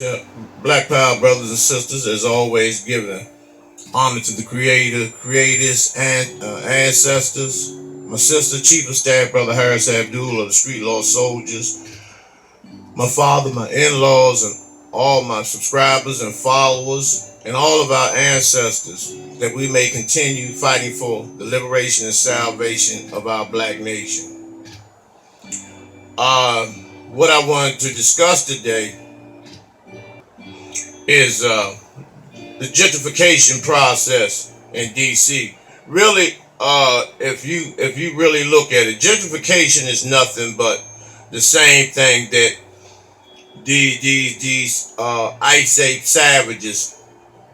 Yeah, Black Power brothers and sisters, as always, giving honor to the creator, creators, and ancestors. My sister, Chief of Staff, Brother Harris Abdul of the Street Law Soldiers. My father, my in-laws, and all my subscribers and followers, and all of our ancestors, that we may continue fighting for the liberation and salvation of our black nation. Uh, what I wanted to discuss today is the gentrification process in DC. Really, if you really look at it, gentrification is nothing but the same thing that these Ice Age savages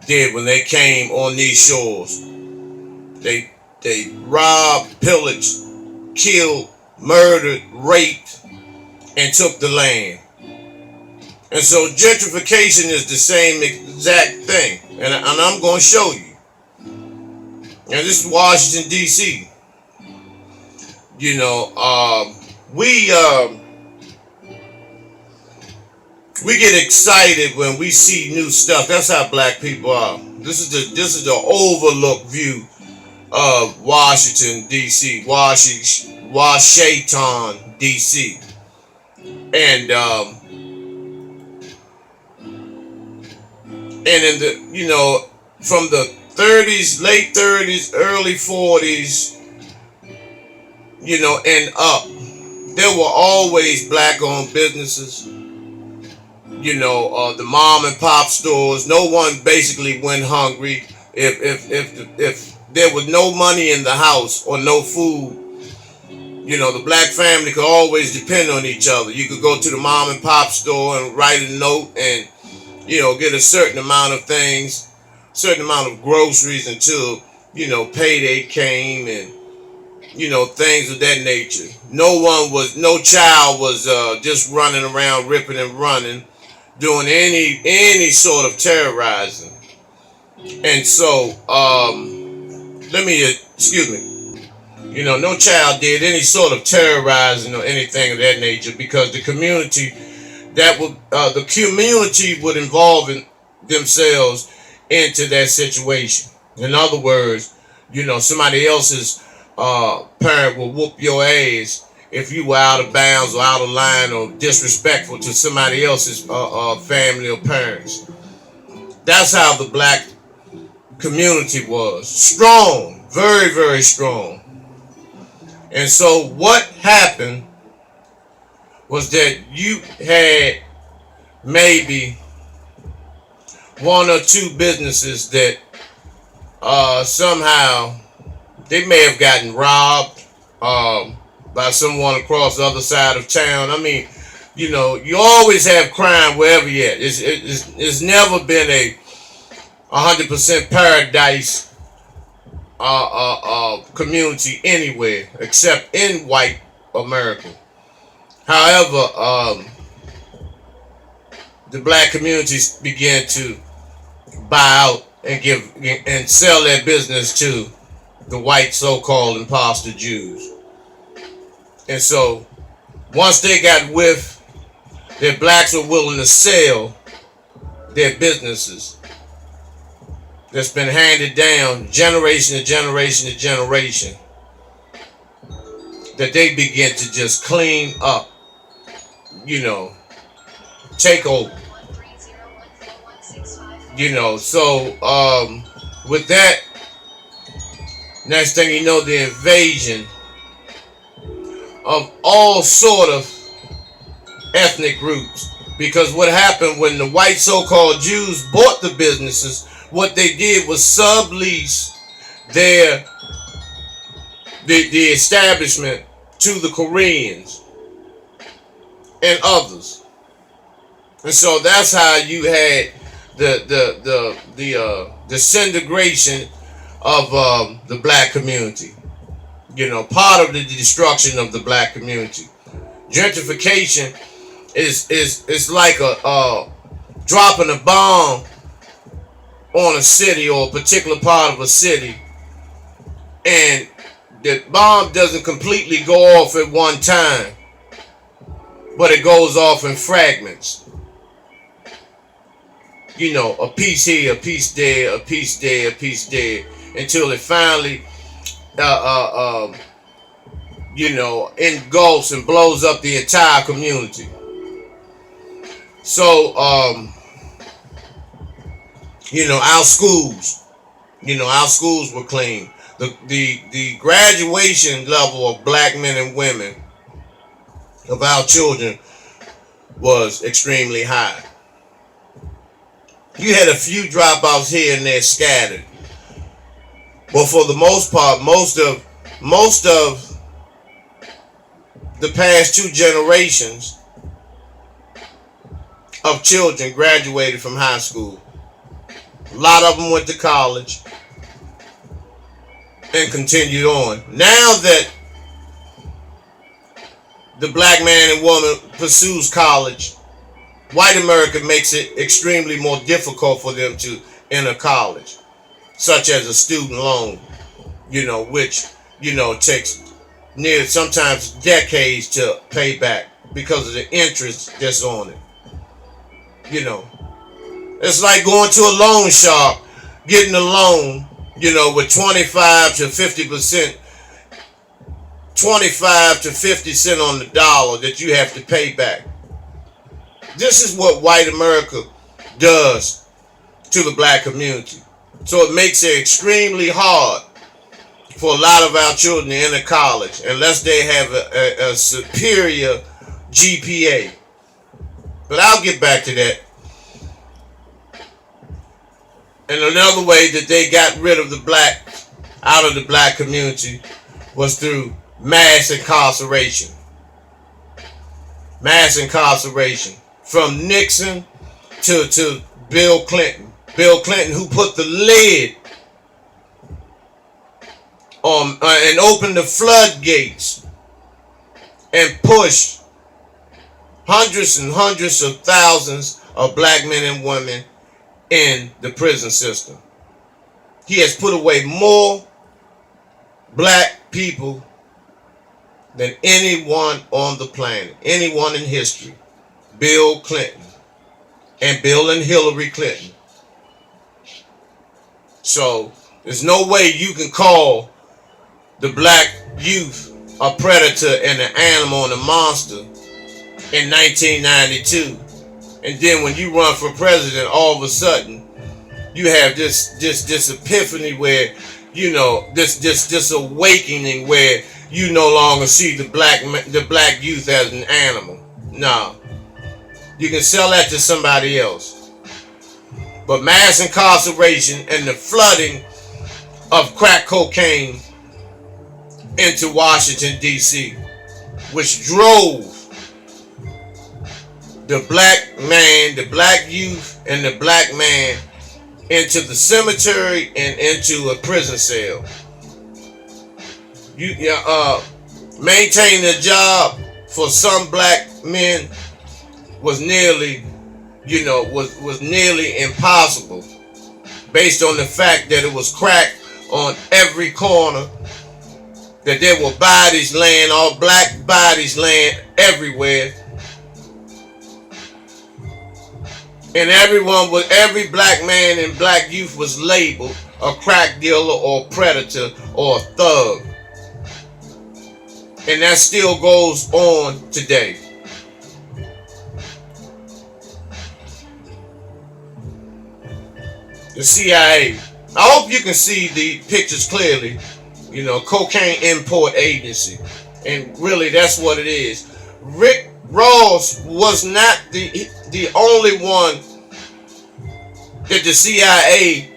did when they came on these shores. They robbed, pillaged, killed, murdered, raped, and took the land. And so gentrification is the same exact thing, and I'm going to show you. And this is Washington D.C. You know, we get excited when we see new stuff. That's how black people are. This is the overlooked view of Washington D.C. Washington D.C. And in the from the 30s, late 30s, early 40s, and up, there were always black-owned businesses. The mom and pop stores. No one basically went hungry. If there was no money in the house or no food, the black family could always depend on each other. You could go to the mom and pop store and write a note and get a certain amount of things, certain amount of groceries until payday came, and things of that nature. No child was just running around ripping and running, doing any sort of terrorizing. And so excuse me, no child did any sort of terrorizing or anything of that nature, because the community would involve themselves into that situation. In other words, somebody else's parent will whoop your ass if you were out of bounds or out of line or disrespectful to somebody else's family or parents. That's how the black community was. Strong, very, very strong. And so what happened was that you had maybe one or two businesses that somehow they may have gotten robbed by someone across the other side of town. I mean, you always have crime wherever you're at. It's never been a 100% paradise community anywhere except in white America. However, the black communities began to buy out and give and sell their business to the white so-called imposter Jews. And so once they got whiff that blacks were willing to sell their businesses that's been handed down generation to generation to generation, that they begin to just clean up, take over. So with that, next thing you know, the invasion of all sort of ethnic groups. Because what happened when the white so-called Jews bought the businesses, what they did was sublease the establishment to the Koreans and others. And so that's how you had the disintegration of the black community. Part of the destruction of the black community. Gentrification is like a dropping a bomb on a city or a particular part of a city, and the bomb doesn't completely go off at one time, but it goes off in fragments. a piece here, a piece there, a piece there, a piece there, until it finally, uh, uh, um, engulfs and blows up the entire community. So, our schools were clean. The graduation level of black men and women of our children was extremely high. You had a few dropouts here and there scattered, but for the most part, most of the past two generations of children graduated from high school. A lot of them went to college and continued on. Now that the black man and woman pursues college, white America makes it extremely more difficult for them to enter college, such as a student loan, which, takes near sometimes decades to pay back because of the interest that's on it. It's like going to a loan shark, getting a loan, with 25 to 50%, 25 to 50 cents on the dollar that you have to pay back. This is what white America does to the black community. So it makes it extremely hard for a lot of our children to enter college unless they have a superior GPA. But I'll get back to that. And another way that they got rid of the black out of the black community was through mass incarceration. Mass incarceration. From Nixon to Bill Clinton. Bill Clinton, who put the lid on and opened the floodgates and pushed hundreds and hundreds of thousands of black men and women in the prison system. He has put away more black people than anyone on the planet, anyone in history. Bill Clinton and Bill and Hillary Clinton. So there's no way you can call the black youth a predator and an animal and a monster in 1992. And then when you run for president, all of a sudden you have this epiphany where, this awakening where you no longer see the black youth as an animal. No. You can sell that to somebody else. But mass incarceration and the flooding of crack cocaine into Washington, D.C., which drove the black man, the black youth, and the black man into the cemetery and into a prison cell. Maintaining a job for some black men was nearly impossible, based on the fact that it was crack on every corner, that there were bodies laying, all black bodies laying everywhere. And every black man and black youth was labeled a crack dealer or predator or a thug. And that still goes on today. The CIA. I hope you can see the pictures clearly. Cocaine import agency. And really that's what it is. Rick Ross was not the only one that the CIA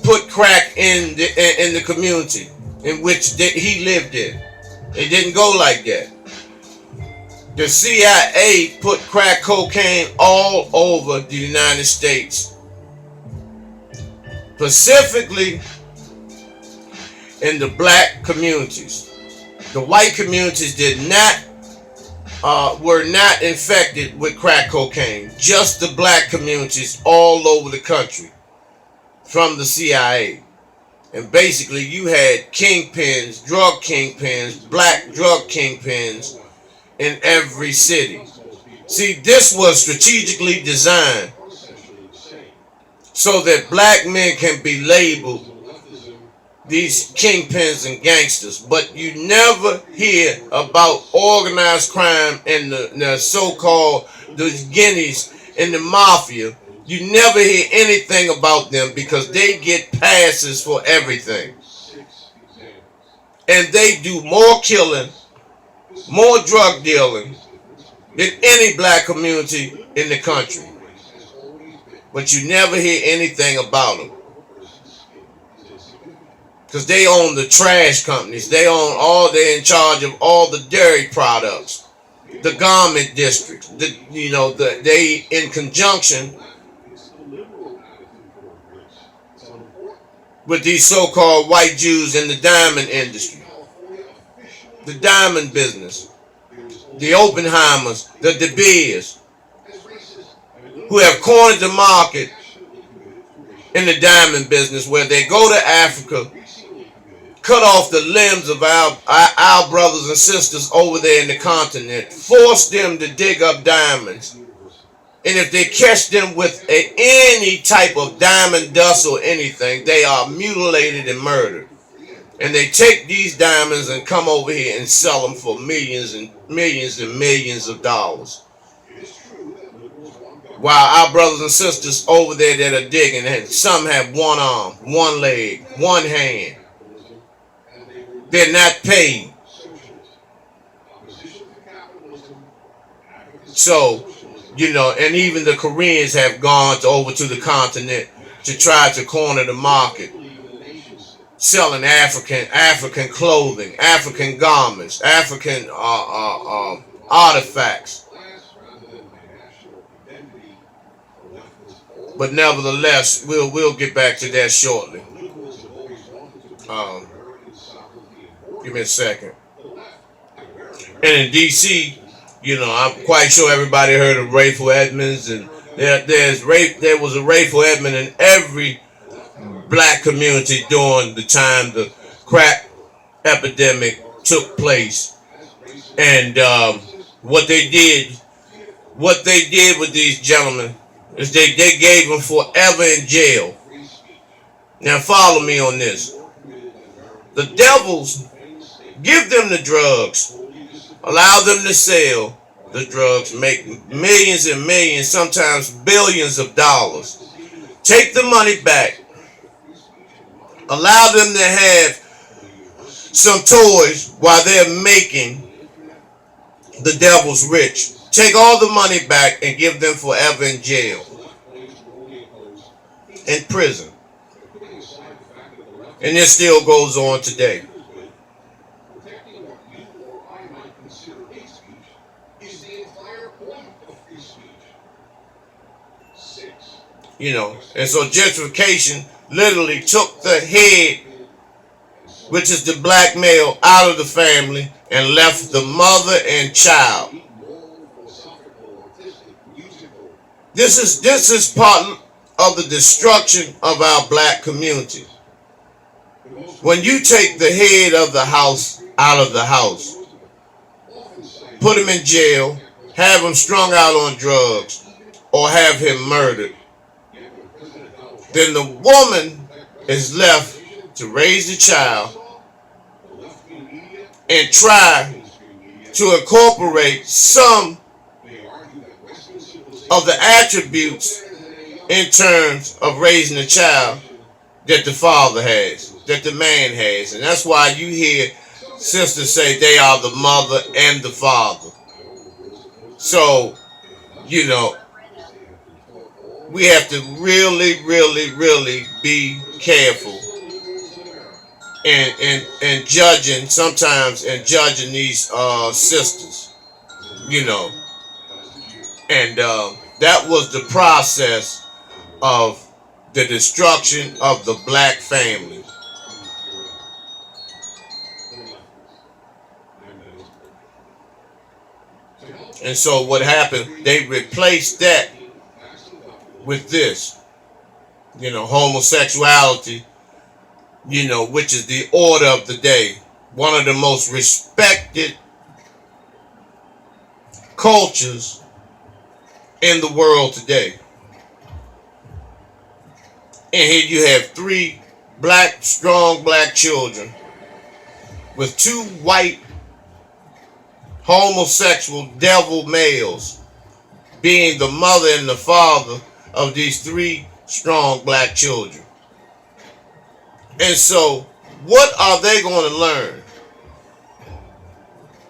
put crack in the community in which he lived in. It didn't go like that. The CIA put crack cocaine all over the United States, specifically in the black communities. The white communities were not infected with crack cocaine. Just the black communities all over the country from the CIA. And basically you had kingpins, drug kingpins, black drug kingpins in every city. See, this was strategically designed so that black men can be labeled these kingpins and gangsters. But you never hear about organized crime and the so-called those guineas and the mafia. You never hear anything about them because they get passes for everything. And they do more killing, more drug dealing than any black community in the country. But you never hear anything about them. Because they own the trash companies. They're in charge of all the dairy products, the garment districts. They in conjunction with these so-called white Jews in the diamond industry, the diamond business, the Oppenheimers, the De Beers, who have cornered the market in the diamond business, where they go to Africa, cut off the limbs of our brothers and sisters over there in the continent, force them to dig up diamonds. And if they catch them with any type of diamond dust or anything, they are mutilated and murdered. And they take these diamonds and come over here and sell them for millions and millions and millions of dollars. While our brothers and sisters over there that are digging, and some have one arm, one leg, one hand, they're not paid. So, and even the Koreans have gone over to the continent to try to corner the market, selling African clothing, African garments, African artifacts. But nevertheless, we'll get back to that shortly. Give me a second. And in D.C., I'm quite sure everybody heard of Rayful Edmonds, and there was a Rayful Edmond in every black community during the time the crack epidemic took place. And what they did with these gentlemen is they gave them forever in jail. Now follow me on this. The devils give them the drugs, allow them to sell the drugs, make millions and millions, sometimes billions of dollars, take the money back, allow them to have some toys while they're making the devils rich, take all the money back and give them forever in jail, in prison. And this still goes on today. And so gentrification literally took the head, which is the black male, out of the family and left the mother and child. This is part of the destruction of our black community. When you take the head of the house out of the house, put him in jail, have him strung out on drugs, or have him murdered, then the woman is left to raise the child and try to incorporate some of the attributes in terms of raising a child that the father has, that the man has. And that's why you hear sisters say they are the mother and the father. So, we have to really, really, really be careful and judging these sisters, and that was the process of the destruction of the black family. And so what happened, they replaced that with this, homosexuality, which is the order of the day. One of the most respected cultures in the world today. And here you have 3 strong black children with 2 white homosexual devil males being the mother and the father of these 3 strong black children. And so, what are they going to learn?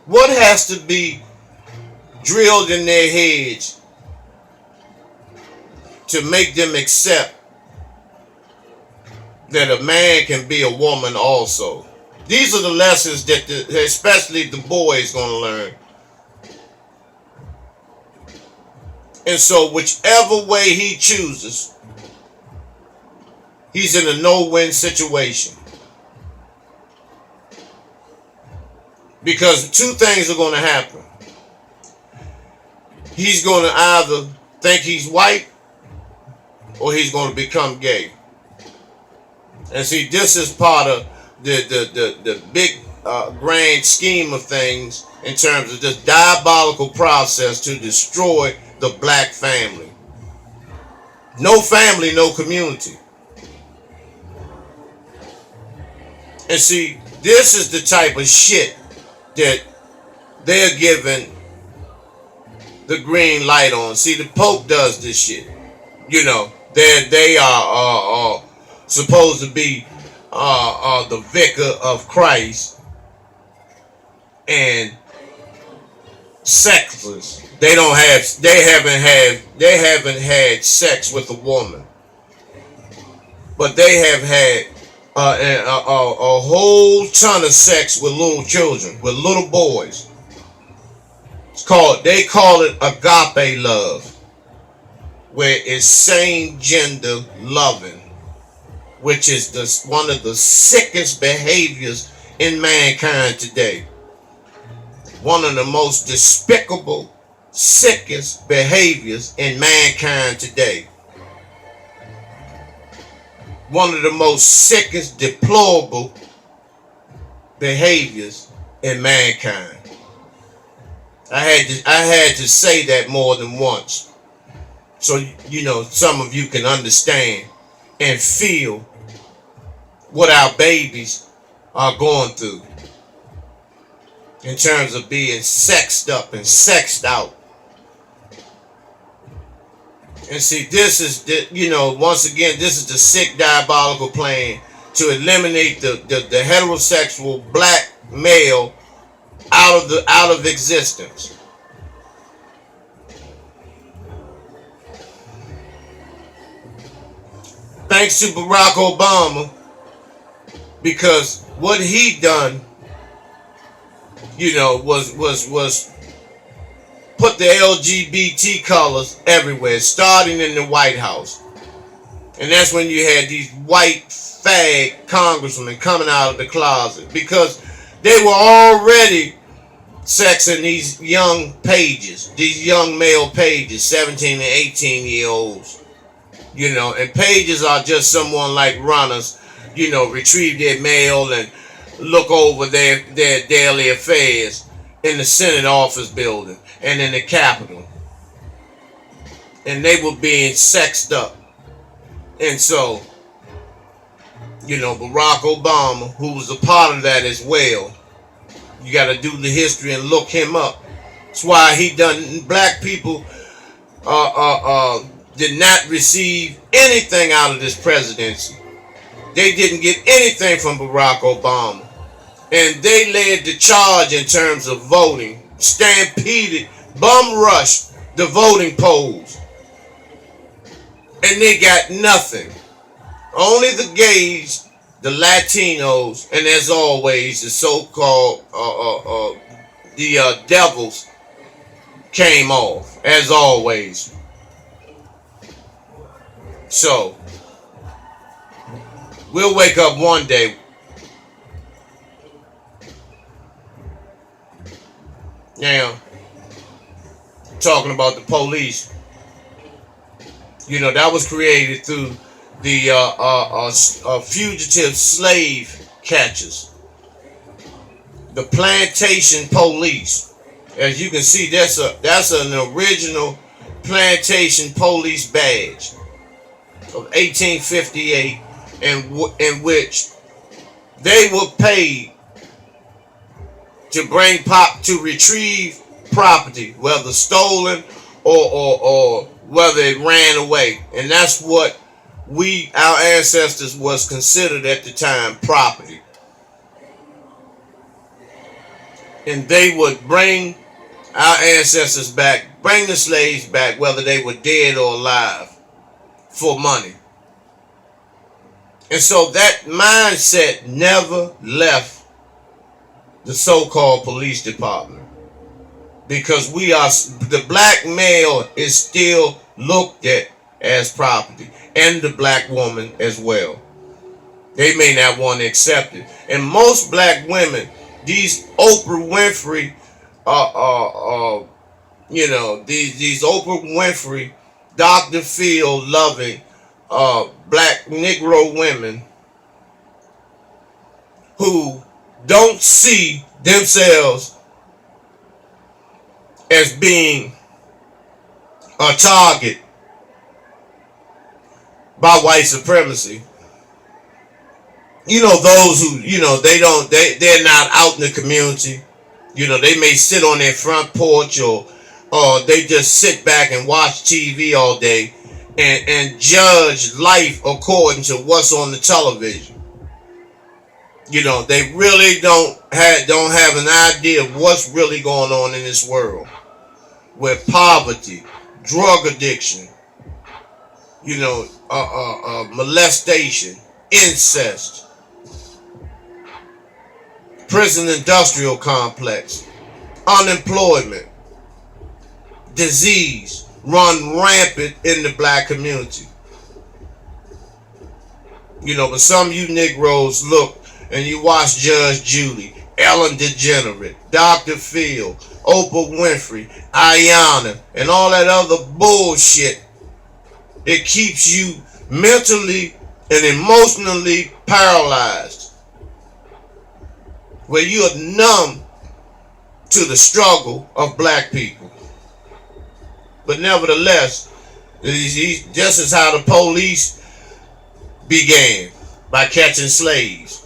What has to be drilled in their heads to make them accept that a man can be a woman also? These are the lessons that especially the boy is going to learn. And so whichever way he chooses, he's in a no-win situation. Because 2 things are going to happen. He's going to either think he's white or he's going to become gay. And see, this is part of the big grand scheme of things in terms of this diabolical process to destroy the black family. No family, no community. And see, this is the type of shit that they're giving the green light on. See, the Pope does this shit. You know, they are supposed to be the vicar of Christ and sexless. They haven't had sex with a woman, but they have had a whole ton of sex with little children, with little boys. They call it agape love, where it's same gender loving, which is one of the sickest behaviors in mankind today. One of the most despicable, sickest behaviors in mankind today. One of the most sickest, deplorable behaviors in mankind. I had to say that more than once, so you know some of you can understand and feel what our babies are going through in terms of being sexed up and sexed out. And see, this is once again, this is the sick, diabolical plan to eliminate the heterosexual black male out of existence. Thanks to Barack Obama, because what he done, was put the LGBT colors everywhere, starting in the White House. And that's when you had these white fag congressmen coming out of the closet, because they were already sexing these young pages, these young male pages, 17 and 18-year-olds. And pages are just someone like runners, retrieve their mail and look over their daily affairs in the Senate office building and in the Capitol. And they were being sexed up. And so, Barack Obama, who was a part of that as well, you got to do the history and look him up. That's why black people did not receive anything out of this presidency. They didn't get anything from Barack Obama. And they led the charge in terms of voting, stampeded, bum rushed the voting polls. And they got nothing. Only the gays, the Latinos, and as always, the so-called devils came off, as always. So, we'll wake up one day now talking about the police. That was created through the fugitive slave catchers, the plantation police. As you can see, that's an original plantation police badge. of 1858, in which they were paid to to retrieve property, whether stolen or whether it ran away. And that's what our ancestors was considered at the time, property. And they would bring our ancestors back, bring the slaves back, whether they were dead or alive, for money. And so that mindset never left the so-called police department, because the black male is still looked at as property, and the black woman as well. They may not want to accept it. And most black women, these Oprah Winfrey, these Oprah Winfrey, Dr. Phil loving black Negro women who don't see themselves as being a target by white supremacy. Those who, they're not out in the community. They may sit on their front porch or they just sit back and watch TV all day and judge life according to what's on the television. They really don't have an idea of what's really going on in this world, with poverty, drug addiction, molestation, incest, prison industrial complex, unemployment, disease run rampant in the black community. But some of you Negroes look and you watch Judge Judy, Ellen DeGeneres, Dr. Phil, Oprah Winfrey, Ayanna, and all that other bullshit. It keeps you mentally and emotionally paralyzed, where you are numb to the struggle of black people. But nevertheless, this is how the police began, by catching slaves.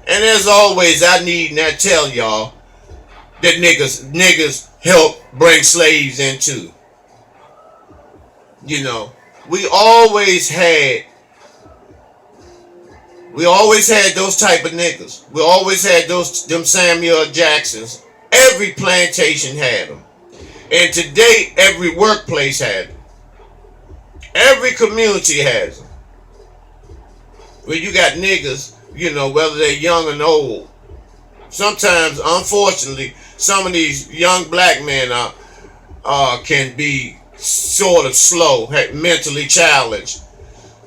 And as always, I need not tell y'all that niggas help bring slaves in too. We always had those type of niggas. We always had them Samuel Jacksons. Every plantation had them. And today, every workplace had them. Every community has them. Where you got niggas, whether they're young and old. Sometimes, unfortunately, some of these young black men can be sort of slow, mentally challenged.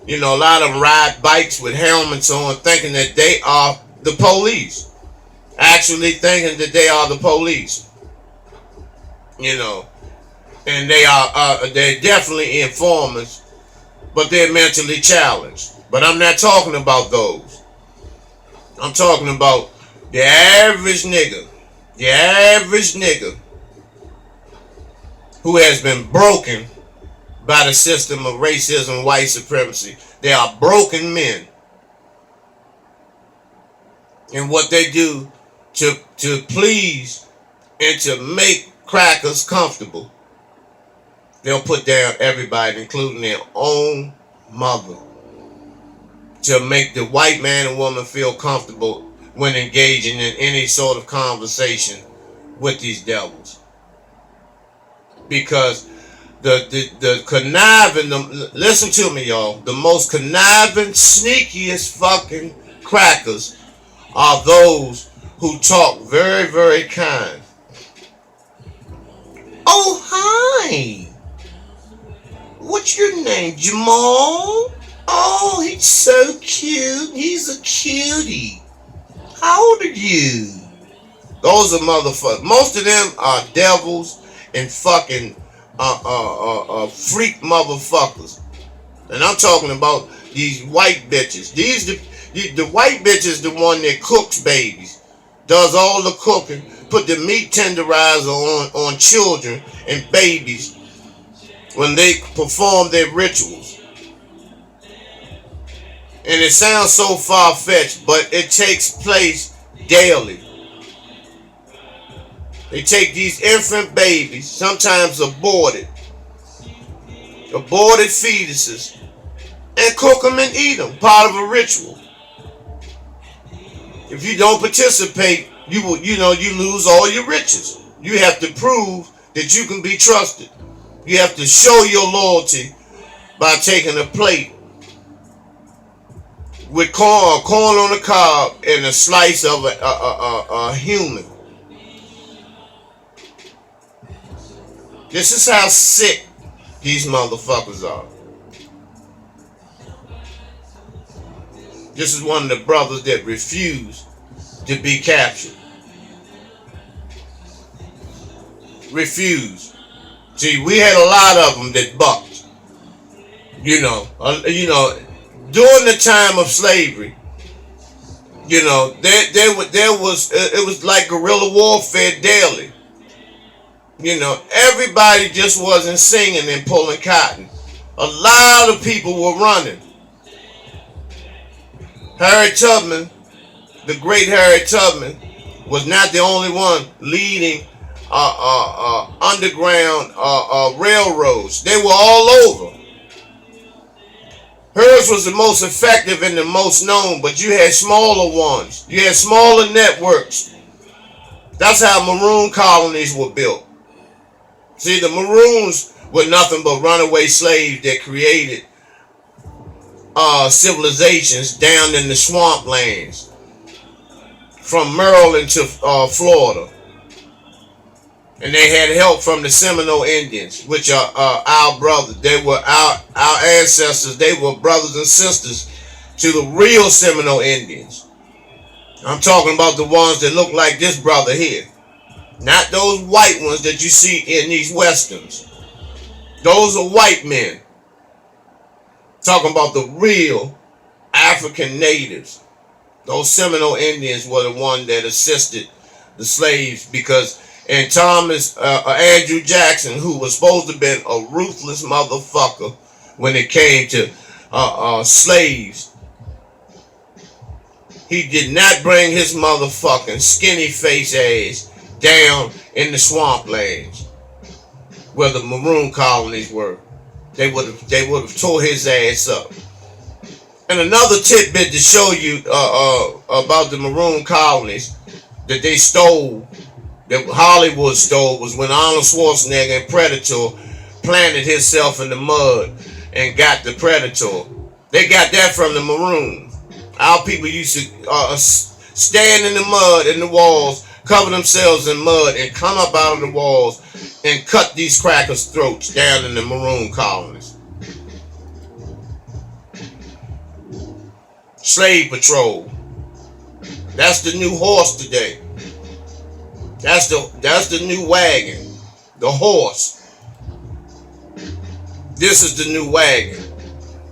A lot of them ride bikes with helmets on, thinking that they are the police. Actually thinking that they are the police. And they're definitely informers, but they're mentally challenged. But I'm not talking about those. I'm talking about the average nigga who has been broken by the system of racism, white supremacy. They are broken men. And what they do to please and to make crackers comfortable, they'll put down everybody, including their own mother, to make the white man and woman feel comfortable when engaging in any sort of conversation with these devils. Because the conniving, listen to me, y'all, the most conniving, sneakiest fucking crackers are those who talk very, very kind. Oh, hi. What's your name, Jamal? Oh, he's so cute. He's a cutie. How old are you? Those are motherfuckers. Most of them are devils and fucking freak motherfuckers. And I'm talking about these white bitches. The white bitch is the one that cooks babies, does all the cooking, put the meat tenderizer on children and babies, when they perform their rituals. And it sounds so far-fetched, but it takes place daily. They take these infant babies, sometimes aborted fetuses, and cook them and eat them, part of a ritual. If you don't participate, you lose all your riches. You have to prove that you can be trusted. You have to show your loyalty by taking a plate with corn on the cob and a slice of a human. This is how sick these motherfuckers are. This is one of the brothers that refused to be captured. Refused. See, we had a lot of them that bucked. During the time of slavery, it was like guerrilla warfare daily. Everybody just wasn't singing and pulling cotton. A lot of people were running. Harriet Tubman, the great Harriet Tubman, was not the only one leading underground railroads. They were all over. Hers was the most effective and the most known, but you had smaller ones. You had smaller networks. That's how maroon colonies were built. See, the Maroons were nothing but runaway slaves that created civilizations down in the swamplands from Maryland to Florida. And they had help from the Seminole Indians, which are our brothers. They were our ancestors. They were brothers and sisters to the real Seminole Indians. I'm talking about the ones that look like this brother here. Not those white ones that you see in these westerns. Those are white men. Talking about the real African natives. Those Seminole Indians were the one that assisted the slaves because, and Thomas Andrew Jackson, who was supposed to have been a ruthless motherfucker when it came to slaves, he did not bring his motherfucking skinny face ass down in the swamplands where the maroon colonies were. They would have tore his ass up. And another tidbit to show you about the maroon colonies that they stole, that Hollywood stole, was when Arnold Schwarzenegger in Predator planted himself in the mud and got the Predator. They got that from the maroon. Our people used to stand in the mud in the walls, cover themselves in mud, and come up out of the walls and cut these crackers' throats down in the maroon colonies. Slave patrol. That's the new horse today. That's the new wagon. The horse. This is the new wagon.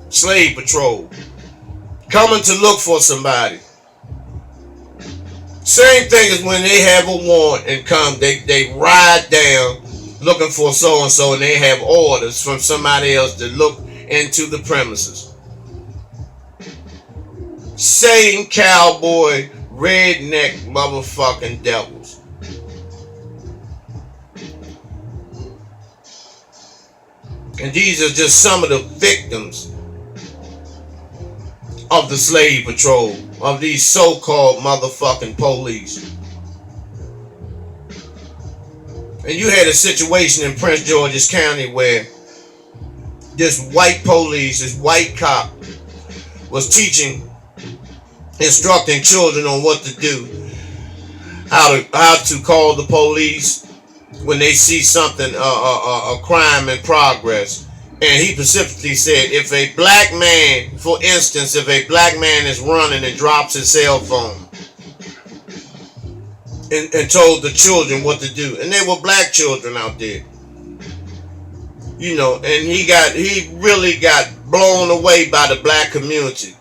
Slave patrol. Coming to look for somebody. Same thing as when they have a warrant and come, they ride down looking for so-and-so and they have orders from somebody else to look into the premises. Same cowboy, redneck motherfucking devils. And these are just some of the victims of the slave patrol, of these so-called motherfucking police. And you had a situation in Prince George's County where this white police, this white cop, was instructing children on what to do, how to call the police when they see something, a crime in progress. And he specifically said, if a black man, for instance, if a black man is running and drops his cell phone, and told the children what to do, and there were black children out there, and he really got blown away by the black community.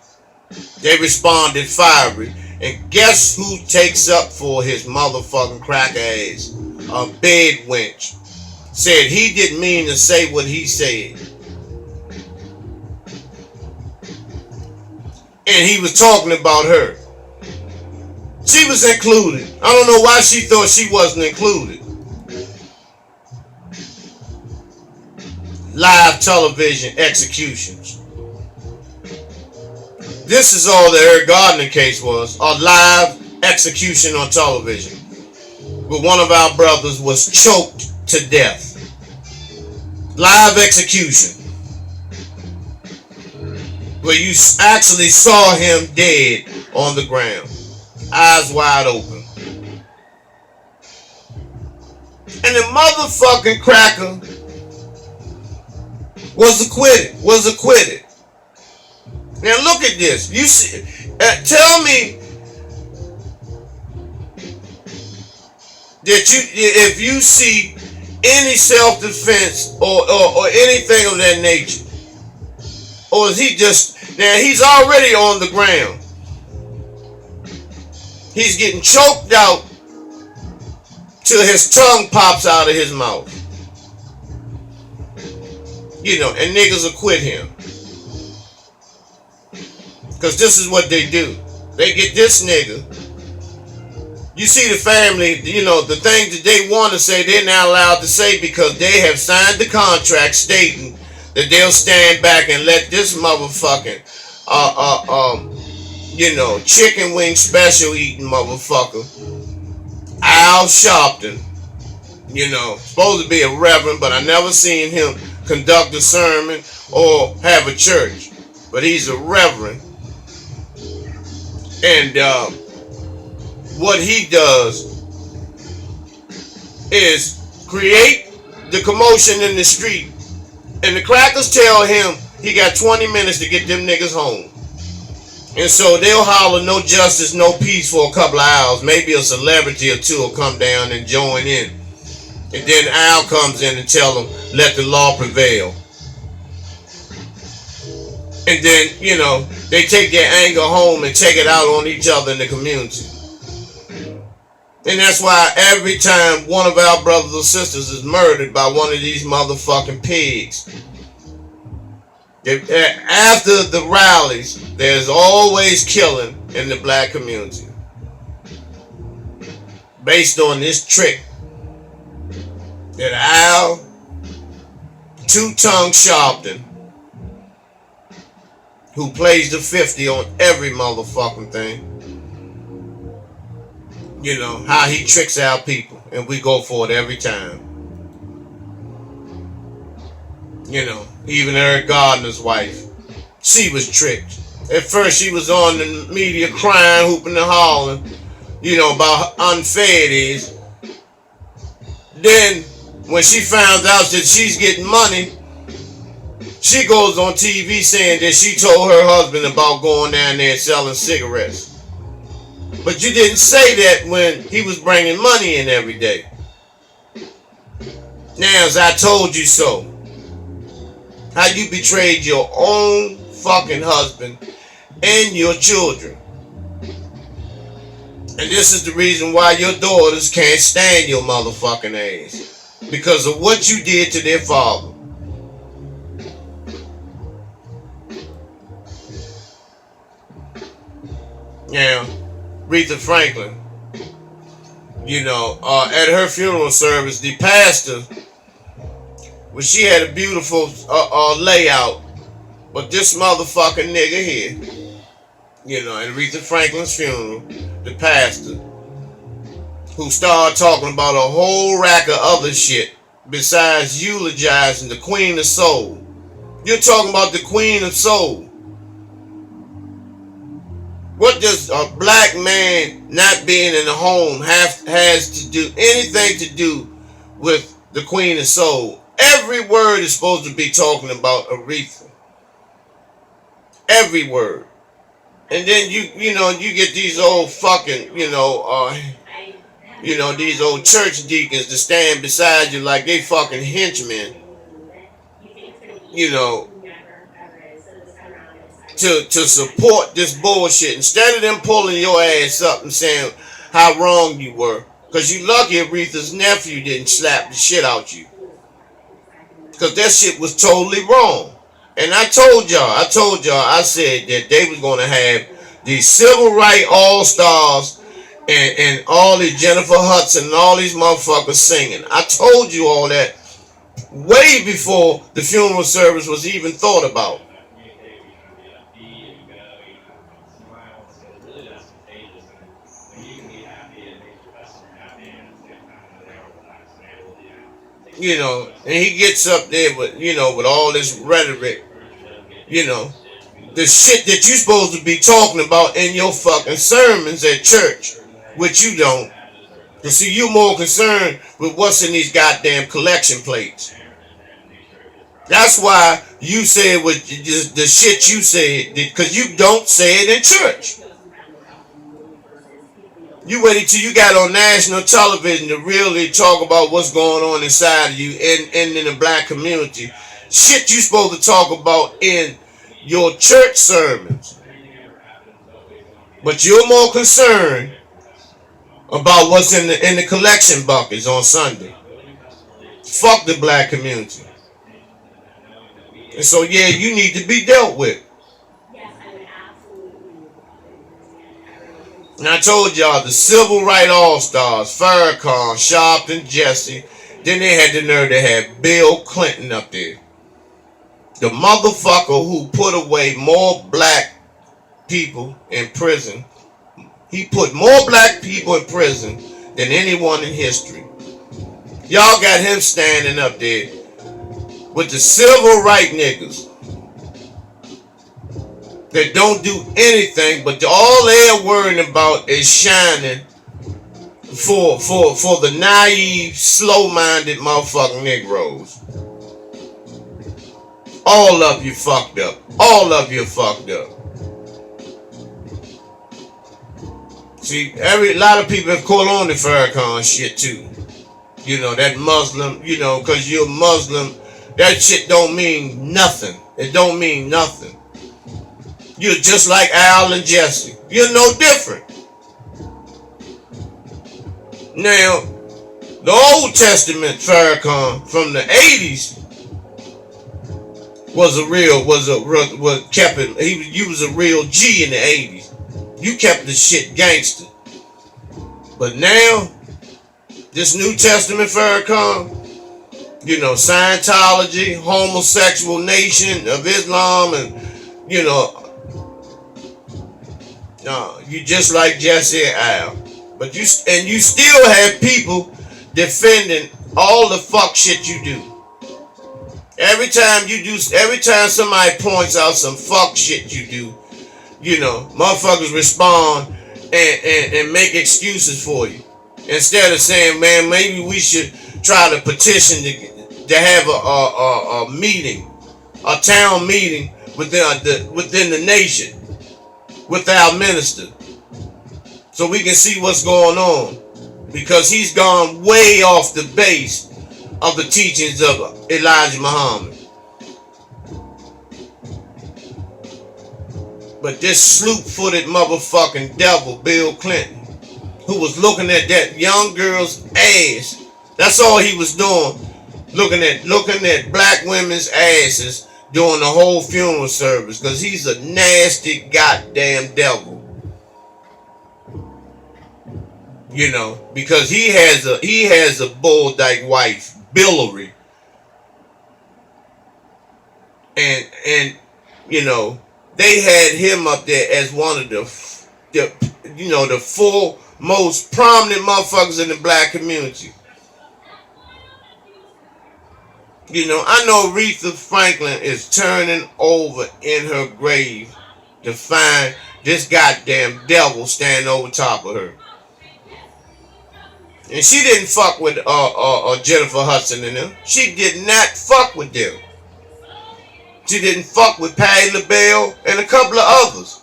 They responded fiery, and guess who takes up for his motherfucking cracker ass? A bed wench. said he didn't mean to say what he said. And he was talking about her. She was included. I don't know why she thought she wasn't included. Live television executions. This is all the Eric Gardner case was. A live execution on television. But one of our brothers was choked to death. Live execution. Where you actually saw him dead on the ground. Eyes wide open. And the motherfucking cracker was acquitted. Now look at this. You see, tell me that if you see any self-defense or anything of that nature, or is he just, now he's already on the ground. He's getting choked out till his tongue pops out of his mouth. You know, and niggas will quit him. Because this is what they do. They get this nigga. You see the family, you know, the things that they want to say, they're not allowed to say because they have signed the contract stating that they'll stand back and let this motherfucking, you know, chicken wing special eating motherfucker, Al Sharpton, you know, supposed to be a reverend, but I never seen him conduct a sermon or have a church. But he's a reverend. And what he does is create the commotion in the street. And the crackers tell him he got 20 minutes to get them niggas home. And so they'll holler no justice, no peace for a couple of hours. Maybe a celebrity or two will come down and join in. And then Al comes in and tell them, let the law prevail. And then, you know, they take their anger home and take it out on each other in the community. And that's why every time one of our brothers or sisters is murdered by one of these motherfucking pigs, after the rallies, there's always killing in the black community. Based on this trick that Al Two-Tongue Sharpton, who plays the 50 on every motherfucking thing, you know, how he tricks our people, and we go for it every time. You know, even Eric Gardner's wife, she was tricked. At first she was on the media crying, hooping and hollering, you know, about how unfair it is. Then, when she found out that she's getting money, she goes on TV saying that she told her husband about going down there and selling cigarettes. But you didn't say that when he was bringing money in every day. Now, as I told you so, how you betrayed your own fucking husband and your children. And this is the reason why your daughters can't stand your motherfucking ass. Because of what you did to their father. Now, Aretha Franklin, you know, at her funeral service, the pastor, well, she had a beautiful layout, but this motherfucking nigga here, you know, at Aretha Franklin's funeral, the pastor, who started talking about a whole rack of other shit besides eulogizing the Queen of Soul. You're talking about the Queen of Soul. What does a black man not being in the home has to do anything to do with the Queen of Soul? Every word is supposed to be talking about Aretha. Every word. And then you know you get these old fucking you know these old church deacons to stand beside you like they fucking henchmen. You know. To support this bullshit instead of them pulling your ass up and saying how wrong you were, because you lucky Aretha's nephew didn't slap the shit out you. Because that shit was totally wrong. And I said that they was going to have these civil rights all-stars and all these Jennifer Hudson and all these motherfuckers singing. I told you all that way before the funeral service was even thought about. And he gets up there with all this rhetoric, the shit that you supposed to be talking about in your fucking sermons at church, which you don't. You see, you're more concerned with what's in these goddamn collection plates. That's why you said what the shit you said, because you don't say it in church. You waited till you got on national television to really talk about what's going on inside of you and in the black community. Shit you supposed to talk about in your church sermons. But you're more concerned about what's in the collection buckets on Sunday. Fuck the black community. And so yeah, you need to be dealt with. And I told y'all the civil rights all-stars, Farrakhan, Sharpton, Jesse, then they had the nerve to have Bill Clinton up there. The motherfucker who put away more black people in prison. He put more black people in prison than anyone in history. Y'all got him standing up there with the civil rights niggas that don't do anything, but all they're worrying about is shining for the naive, slow-minded motherfucking Negroes. All of you fucked up. All of you fucked up. See, a lot of people have caught on to Farrakhan shit too. That Muslim, because you're Muslim, that shit don't mean nothing. It don't mean nothing. You're just like Al and Jesse. You're no different. Now, the Old Testament Farrakhan from the 80s you was a real G in the 80s. You kept the shit gangster. But now, this New Testament Farrakhan, Scientology, homosexual nation of Islam, and you just like Jesse and Al. But you still have people defending all the fuck shit you do. Every time somebody points out some fuck shit you do, motherfuckers respond and make excuses for you. Instead of saying, man, maybe we should try to petition to have a meeting, a town meeting within the nation with our minister, so we can see what's going on, because he's gone way off the base of the teachings of Elijah Muhammad. But this sloop-footed motherfucking devil, Bill Clinton, who was looking at that young girl's ass, that's all he was doing, looking at black women's asses during the whole funeral service, because he's a nasty goddamn devil. Because he has a bull dyke wife, Billary, and they had him up there as one of the four most prominent motherfuckers in the black community. I know Aretha Franklin is turning over in her grave to find this goddamn devil standing over top of her. And she didn't fuck with Jennifer Hudson and them. She did not fuck with them. She didn't fuck with Patti LaBelle and a couple of others.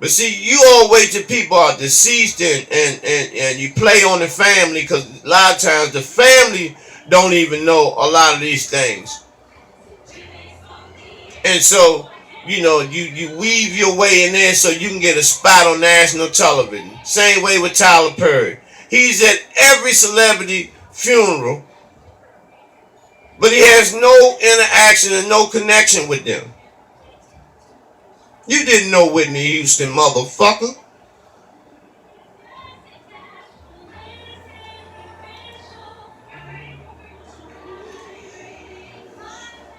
But see, you all wait till people are deceased and you play on the family, because a lot of times the family don't even know a lot of these things. And so, you weave your way in there so you can get a spot on national television. Same way with Tyler Perry. He's at every celebrity funeral but he has no interaction and no connection with them. You didn't know Whitney Houston, motherfucker.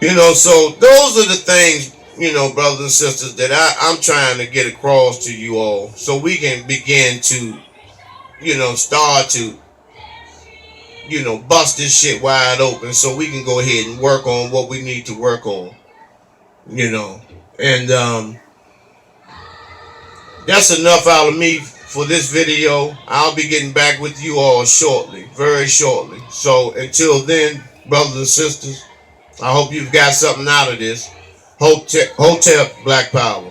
You know, so those are the things, you know, brothers and sisters, that I'm trying to get across to you all so we can begin to, you know, start to, you know, bust this shit wide open so we can go ahead and work on what we need to work on, you know. And that's enough out of me for this video. I'll be getting back with you all shortly, very shortly. So until then, brothers and sisters, I hope you've got something out of this. Hotel Black Power.